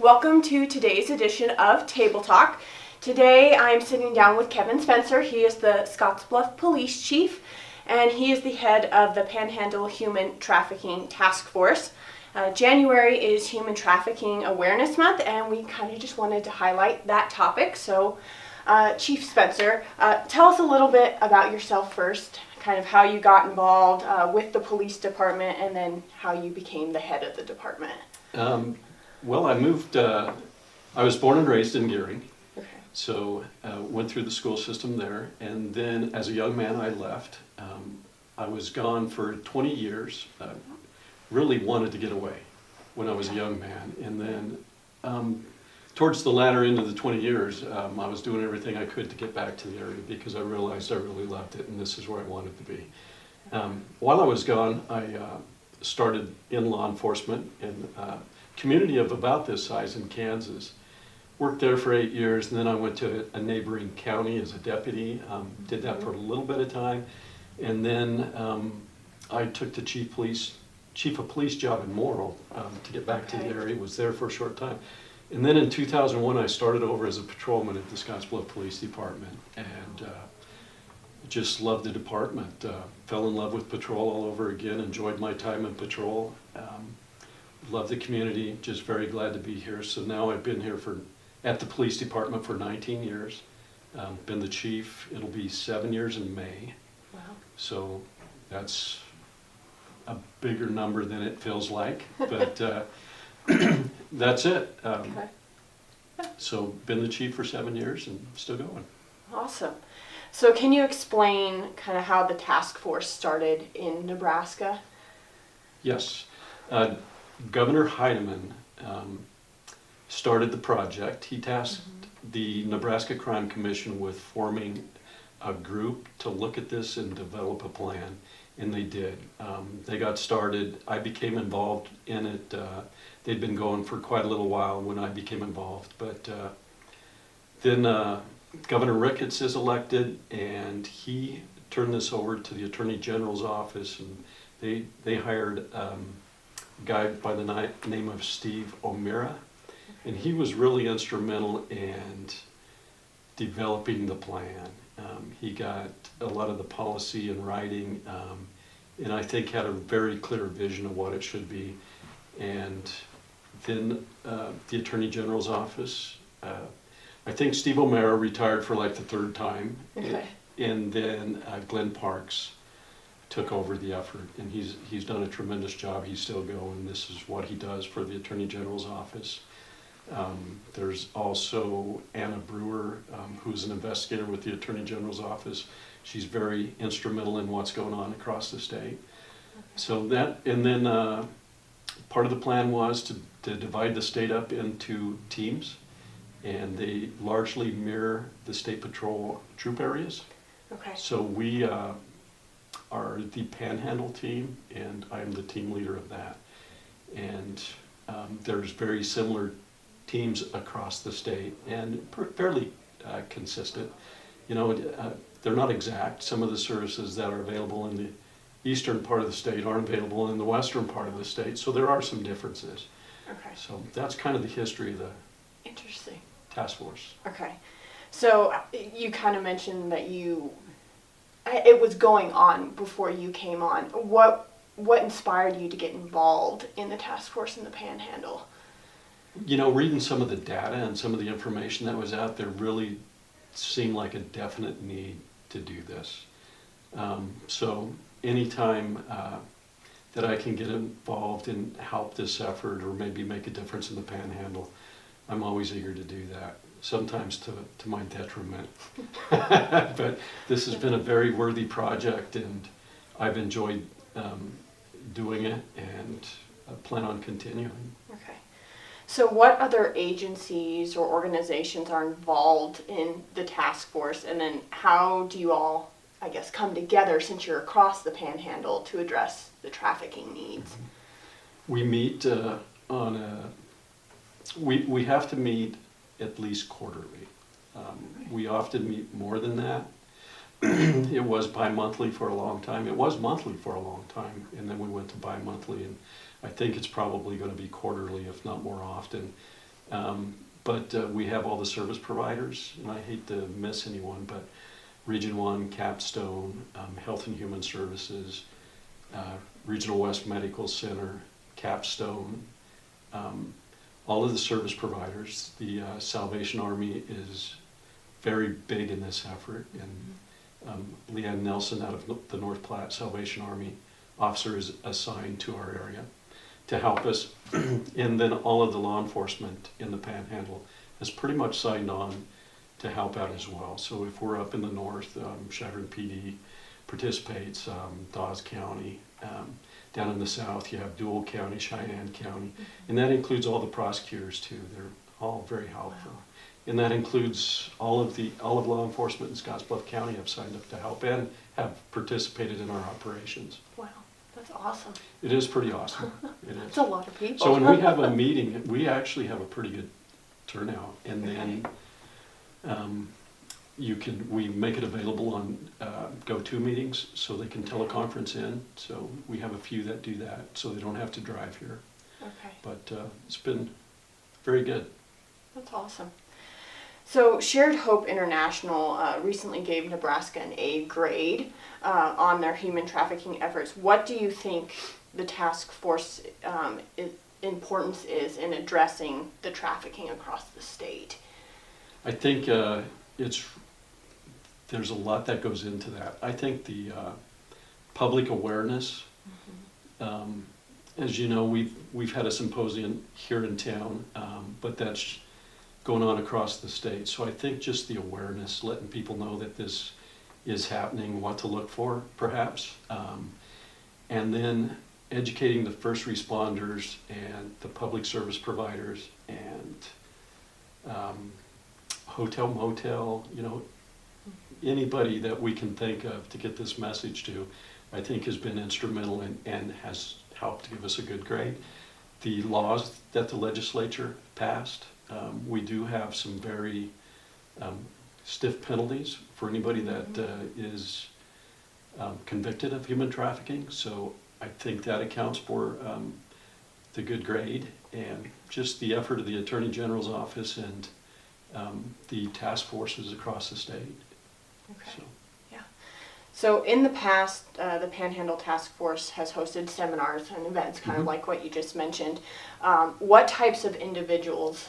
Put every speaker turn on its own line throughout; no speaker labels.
Welcome to today's edition of Table Talk. Today I'm sitting down with Kevin Spencer. He is the Scottsbluff Police Chief, and he is the head of the Panhandle Human Trafficking Task Force. January is Human Trafficking Awareness Month, and we kind of just wanted to highlight that topic. So, Chief Spencer, tell us a little bit about yourself first, kind of how you got involved with the police department, and then how you became the head of the department.
Well, I moved, I was born and raised in Gearing,
Okay.
so went through the school system there, and then as a young man I left. I was gone for 20 years, really wanted to get away when I was a young man, and then towards the latter end of the 20 years, I was doing everything I could to get back to the area because I realized I really loved it and this is where I wanted to be. While I was gone, I started in law enforcement in a community of about this size in Kansas. Worked there for 8 years, and then I went to a neighboring county as a deputy. Did that for a little bit of time, and then I took the chief of police job in Morrill to get back to the area. Was there for a short time, and then in 2001 I started over as a patrolman at the Scottsbluff Police Department, and just loved the department. Fell in love with patrol all over again. Enjoyed my time in patrol. Love the community. Just very glad to be here. So now I've been here at the police department for 19 years. Been the chief. It'll be 7 years in May.
Wow.
So that's a bigger number than it feels like, but that's it.
Okay.
So been the chief for 7 years and still going.
Awesome. So can you explain kind of how the task force started in Nebraska?
Yes. Governor Heidemann started the project. He tasked the Nebraska Crime Commission with forming a group to look at this and develop a plan, and they did. They got started. I became involved in it. They'd been going for quite a little while when I became involved, but then Governor Ricketts is elected, and he turned this over to the Attorney General's office, and they hired a guy by the name of Steve O'Meara, and he was really instrumental in developing the plan. He got a lot of the policy in writing, and I think had a very clear vision of what it should be. And then the Attorney General's office, I think Steve O'Meara retired for like the third time,
Okay.
and then Glenn Parks took over the effort, and he's done a tremendous job. He's still going. This is what he does for the Attorney General's office. There's also Anna Brewer, who's an investigator with the Attorney General's office. She's very instrumental in what's going on across the state. Okay. So that, and then part of the plan was to divide the state up into teams, and they largely mirror the state patrol troop areas.
Okay.
So we are the Panhandle team, and I'm the team leader of that. And there's very similar teams across the state, and fairly consistent. You know, they're not exact. Some of the services that are available in the eastern part of the state aren't available in the western part of the state, so there are some differences.
Okay.
So that's kind of the history of the
Interesting.
task force.
Okay. So you kind of mentioned that it was going on before you came on. What inspired you to get involved in the task force in the Panhandle?
You know, reading some of the data and some of the information that was out there really seemed like a definite need to do this. So anytime that I can get involved and help this effort or maybe make a difference in the Panhandle, I'm always eager to do that. Sometimes to my detriment. But this has been a very worthy project, and I've enjoyed doing it, and I plan on continuing.
Okay. So what other agencies or organizations are involved in the task force, and then how do you all, I guess, come together since you're across the Panhandle to address the trafficking needs?
We meet we have to meet at least quarterly. We often meet more than that. It was bi-monthly for a long time. It was monthly for a long time, and then we went to bi-monthly, and I think it's probably going to be quarterly, if not more often. But we have all the service providers, and I hate to miss anyone, but Region 1, Capstone, Health and Human Services, Regional West Medical Center, Capstone, all of the service providers. The Salvation Army is very big in this effort, and Leanne Nelson out of the North Platte Salvation Army officer is assigned to our area to help us. And then all of the law enforcement in the Panhandle has pretty much signed on to help out as well. So if we're up in the north, Chevron PD participates, Dawes County. Down in the south, you have Dual County, Cheyenne County, and that includes all the prosecutors too. They're all very helpful.
Wow.
And that includes all of law enforcement in Scottsbluff County have signed up to help and have participated in our operations.
Wow, that's awesome.
It is pretty awesome. It is.
That's a lot of people.
So when we have a meeting, we actually have a pretty good turnout, and then we make it available on go-to meetings, so they can teleconference in. So we have a few that do that, so they don't have to drive here.
Okay.
But it's been very good.
That's awesome. So Shared Hope International recently gave Nebraska an A grade on their human trafficking efforts. What do you think the task force importance is in addressing the trafficking across the state?
I think there's a lot that goes into that. I think the public awareness, as you know, we've had a symposium here in town, but that's going on across the state. So I think just the awareness, letting people know that this is happening, what to look for, perhaps, and then educating the first responders and the public service providers and hotel, motel, anybody that we can think of to get this message to, I think has been instrumental and has helped give us a good grade. The laws that the legislature passed, we do have some very stiff penalties for anybody that is convicted of human trafficking. So I think that accounts for the good grade and just the effort of the Attorney General's office and the task forces across the state.
Okay.
So.
Yeah. So in the past, the Panhandle Task Force has hosted seminars and events, kind of like what you just mentioned. What types of individuals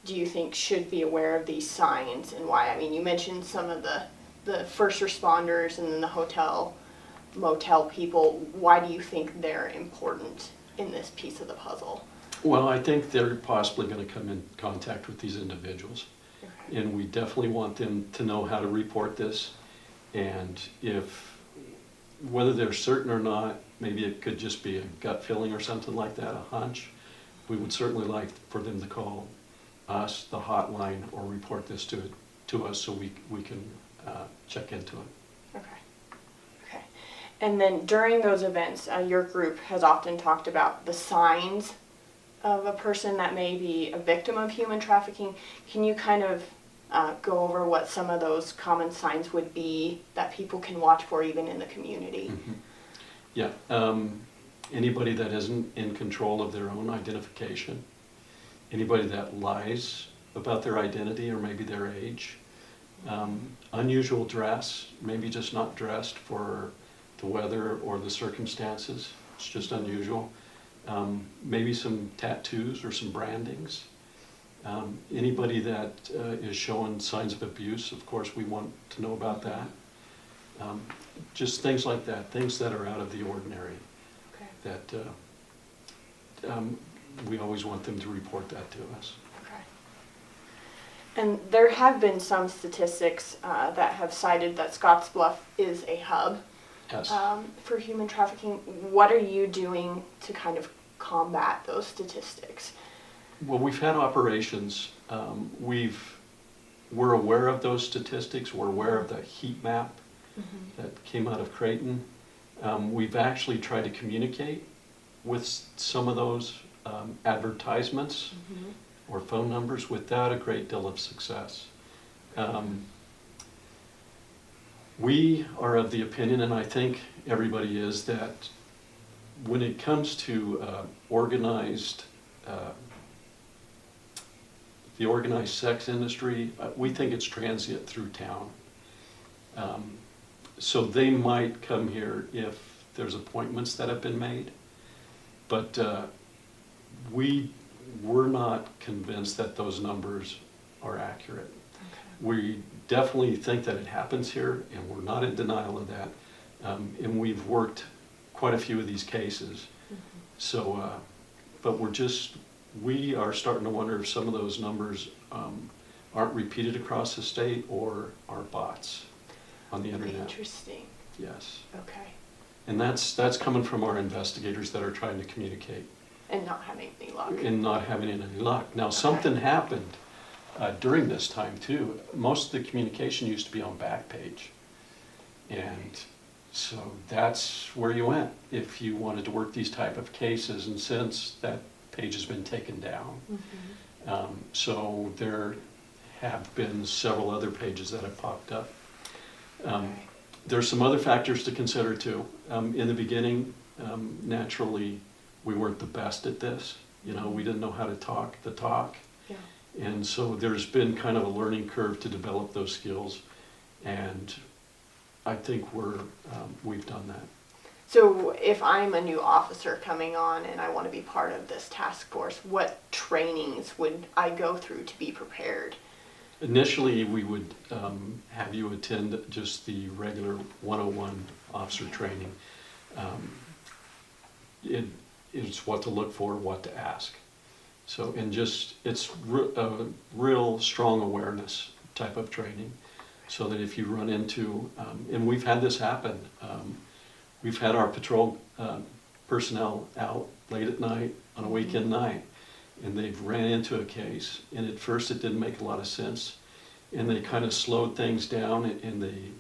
do you think should be aware of these signs, and why? I mean, you mentioned some of the first responders and then the hotel, motel people. Why do you think they're important in this piece of the puzzle?
Well, I think they're possibly going to come in contact with these individuals.
Okay.
And we definitely want them to know how to report this. And whether they're certain or not, maybe it could just be a gut feeling or something like that, a hunch. We would certainly like for them to call us, the hotline, or report this to us so we can check into it.
Okay. Okay. And then during those events, your group has often talked about the signs of a person that may be a victim of human trafficking. Can you kind of go over what some of those common signs would be that people can watch for even in the community?
Mm-hmm. Yeah. Anybody that isn't in control of their own identification, anybody that lies about their identity or maybe their age, unusual dress, maybe just not dressed for the weather or the circumstances, it's just unusual. Maybe some tattoos or some brandings. Anybody that is showing signs of abuse, of course, we want to know about that. Just things like that, things that are out of the ordinary. Okay. That we always want them to report that to us.
Okay. And there have been some statistics that have cited that Scottsbluff is a hub.
Yes.
For human trafficking. What are you doing to kind of combat those statistics?
Well, we've had operations. We're aware of those statistics. We're aware of the heat map that came out of Creighton. We've actually tried to communicate with some of those advertisements or phone numbers without a great deal of success. We are of the opinion, and I think everybody is, that when it comes to organized the organized sex industry, we think it's transient through town. So they might come here if there's appointments that have been made, but we're not convinced that those numbers are accurate.
Okay.
We definitely think that it happens here, and we're not in denial of that. And we've worked quite a few of these cases.
Mm-hmm.
So, but we are starting to wonder if some of those numbers aren't repeated across the state or are bots on the internet.
Interesting.
Yes.
Okay.
And that's coming from our investigators that are trying to communicate.
And not having any luck.
And not having any luck. Now, something happened during this time too. Most of the communication used to be on Backpage. And so that's where you went if you wanted to work these type of cases, and since that page has been taken down.
Mm-hmm.
So there have been several other pages that have popped up.
Okay.
There's some other factors to consider too. In the beginning, naturally, we weren't the best at this. You know, we didn't know how to talk the talk.
Yeah.
And so there's been kind of a learning curve to develop those skills. And I think we've done that.
So if I'm a new officer coming on and I want to be part of this task force, what trainings would I go through to be prepared?
Initially, we would have you attend just the regular 101 officer training. It's what to look for, what to ask. So, and just, it's a real strong awareness type of training, so that if you run into, and we've had this happen, we've had our patrol personnel out late at night on a weekend night, and they've ran into a case, and at first it didn't make a lot of sense, and they kind of slowed things down, and they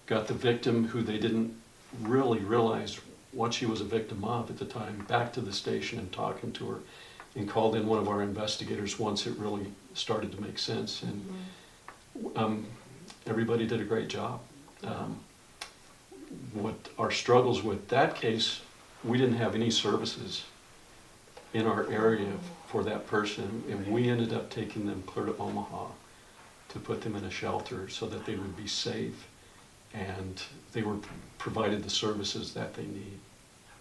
got the victim, who they didn't really realize what she was a victim of at the time, back to the station and talking to her, and called in one of our investigators once it really started to make sense, and everybody did a great job. What our struggles with that case, we didn't have any services in our area for that person, and we ended up taking them clear to Omaha to put them in a shelter so that they would be safe, and they were provided the services that they need.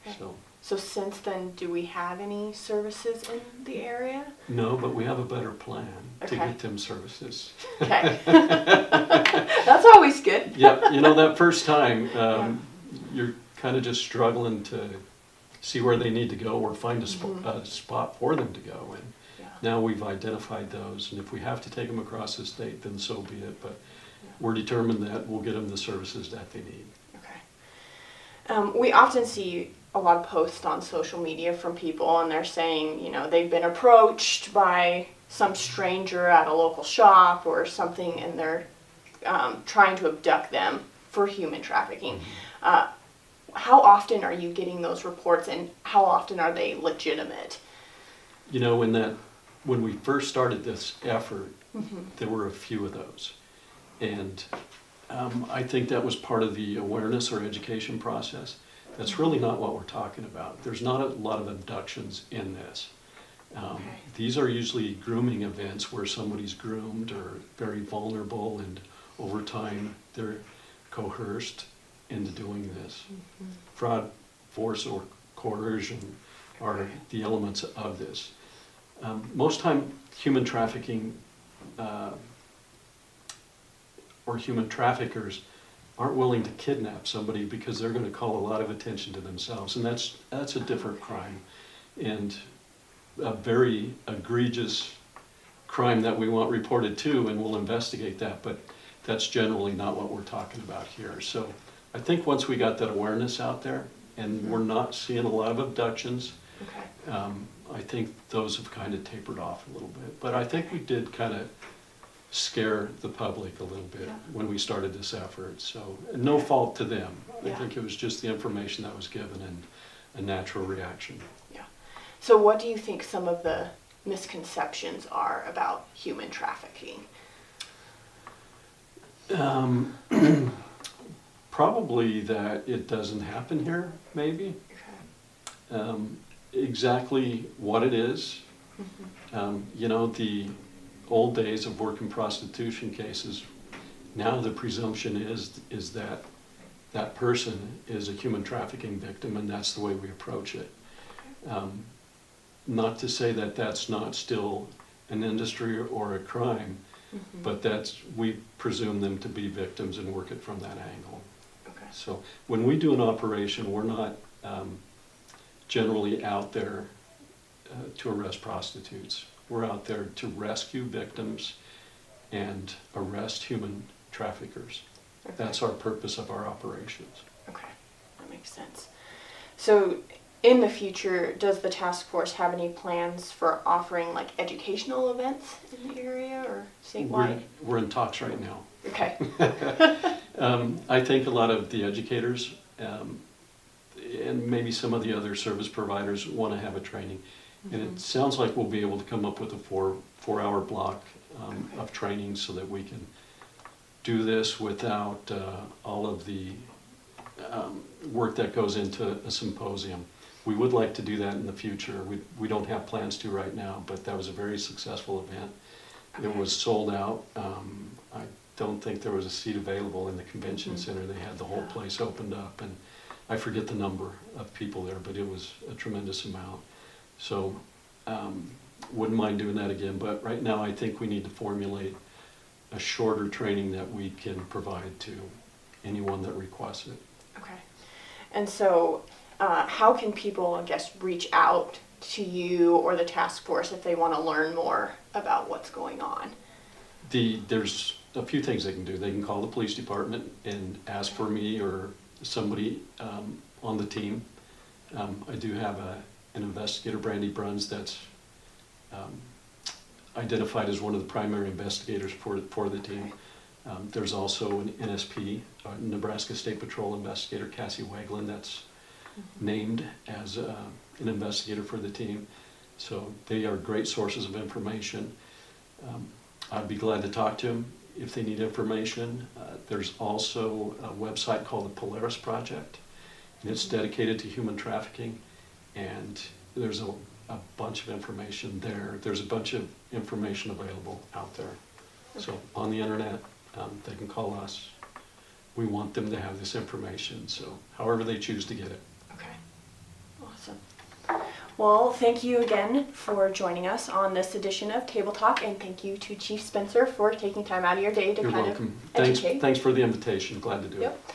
Okay.
So
since then, do we have any services in the area?
no, but we have a better plan to
Okay.
get them services.
Okay. That's always good.
Yeah, you know, that first time, you're kind of just struggling to see where they need to go or find a spot for them to go. And
Yeah.
now we've identified those, and if we have to take them across the state, then so be it. But
Yeah.
we're determined that we'll get them the services that they need.
Okay. We often see a lot of posts on social media from people, and they're saying, you know, they've been approached by some stranger at a local shop or something, and they're trying to abduct them for human trafficking. How often are you getting those reports, and how often are they legitimate?
You know, when we first started this effort, there were a few of those. And I think that was part of the awareness or education process. That's really not what we're talking about. There's not a lot of abductions in this. These are usually grooming events where somebody's groomed or very vulnerable, and over time they're coerced into doing this. Fraud, force, or coercion are the elements of this. Most time, human trafficking or human traffickers aren't willing to kidnap somebody because they're going to call a lot of attention to themselves, and that's a different crime, and a very egregious crime that we want reported too, and we'll investigate that, but that's generally not what we're talking about here. So I think once we got that awareness out there, and we're not seeing a lot of abductions, I think those have kind of tapered off a little bit. But I think we did kind of scare the public a little bit when we started this effort. So no fault to them. I think it was just the information that was given and a natural reaction.
Yeah. So what do you think some of the misconceptions are about human trafficking?
Probably that it doesn't happen here, maybe. Exactly what it is. You know, old days of working prostitution cases, now the presumption is that that person is a human trafficking victim, and that's the way we approach it. Not to say that that's not still an industry or a crime, but we presume them to be victims and work it from that angle.
Okay.
So when we do an operation, we're not generally out there to arrest prostitutes. We're out there to rescue victims and arrest human traffickers.
Okay.
That's our purpose of our operations.
Okay, that makes sense. So in the future, does the task force have any plans for offering like educational events in the area or statewide?
We're in talks right now.
Okay.
I think a lot of the educators and maybe some of the other service providers want to have a training. And it sounds like we'll be able to come up with a four-hour block of training so that we can do this without all of the work that goes into a symposium. We would like to do that in the future. We don't have plans to right now, but that was a very successful event.
Okay.
It was sold out. I don't think there was a seat available in the convention center. They had the whole place opened up, and I forget the number of people there, but it was a tremendous amount. So wouldn't mind doing that again, but right now I think we need to formulate a shorter training that we can provide to anyone that requests it.
Okay. And so how can people, I guess, reach out to you or the task force if they want to learn more about what's going on?
There's a few things they can do. They can call the police department and ask for me or somebody on the team. I do have an investigator, Brandy Bruns, that's identified as one of the primary investigators for the team. There's also an NSP, Nebraska State Patrol investigator, Cassie Waglin, that's named as an investigator for the team. So they are great sources of information. I'd be glad to talk to them if they need information. There's also a website called the Polaris Project, and it's dedicated to human trafficking, and there's a bunch of information there. There's a bunch of information available out there. Okay. So on the internet, they can call us. We want them to have this information, so however they choose to get it.
Okay, awesome. Well, thank you again for joining us on this edition of Table Talk, and thank you to Chief Spencer for taking time out of your day to
You're
kind
welcome.
of educate.
Thanks for the invitation. Glad to do it.
Yep.